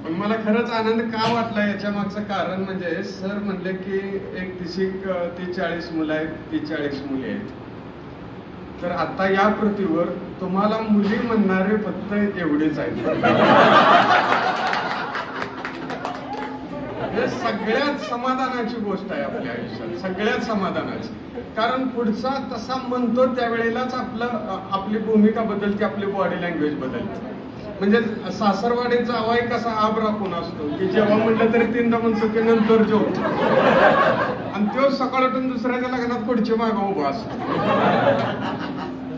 पण मला खरंच आनंद का वाटला याच्या मागचं कारण म्हणजे सर म्हणले की एक 30-40 मुलं आहेत, 30-40 मुली आहेत. तर आता या पृथ्वीवर तुम्हाला मुली म्हणणारे फक्त एवढेच आहेत. हे सगळ्यात समाधानाची गोष्ट आहे आपल्या आयुष्यात, सगळ्यात समाधानाची. कारण पुढचा तसा म्हणतो त्यावेळेलाच आपली भूमिका बदलते, आपली बॉडी लँग्वेज बदलते. म्हणजे सासरवाडीत जावाई कसा आब राखून असतो की जेव्हा म्हटलं तरी 3दा म्हणतो की नंतर जेवतो, आणि तो सकाळ उठून दुसऱ्याच्या लग्नात पुढची मागं उभा असतो.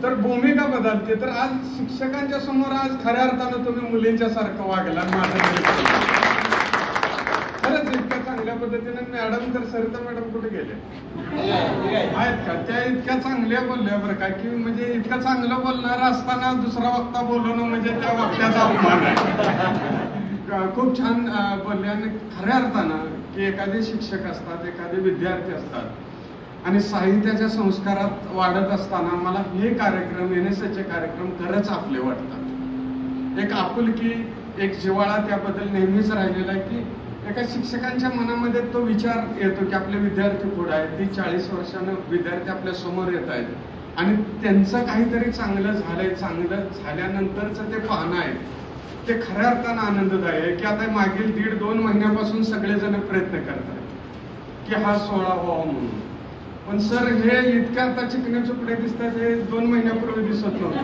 तर भूमिका बदलते. तर आज शिक्षकांच्या समोर आज खऱ्या अर्थानं तुम्ही मुलींच्या सारखं वागला. माझं खरंच इतक्या चांगल्या पद्धतीने मॅडम, तर सरिता मॅडम कुठे गेले आहेत का? त्या इतक्या चांगल्या बोलल्या बरं का, की म्हणजे इतकं चांगलं बोलणार असताना दुसरा वक्ता बोलवणं म्हणजे त्या वक्त्याचा अपमान आहे. खूप छान बोलले. आणि खऱ्या अर्थानं की एखादे शिक्षक असतात, एखादे विद्यार्थी असतात आणि साहित्याच्या संस्कारात वाढत असताना मला हे कार्यक्रम, NSSचे कार्यक्रम खरंच आपले वाटतात. एक आपुलकी, एक जिव्हाळा त्याबद्दल नेहमीच राहिलेला आहे की एका शिक्षकांच्या मनामध्ये तो विचार येतो की आपले विद्यार्थी पुढे आहेत, 30-40 वर्षानं विद्यार्थी आपल्या समोर येत आहेत आणि त्यांचं काहीतरी चांगलं झालंय, चांगलं झाल्यानंतरचं ते पाहणं आहे ते खऱ्या अर्थानं आनंददायी आहे. की आता मागील 1.5-2 महिन्यापासून सगळेजण प्रयत्न करतात की हा सोहळा व्हावा म्हणून. पण सर हे इतक्या आता चिकने चुपडे दिसतात, हे 2 महिन्यापूर्वी दिसत नव्हते.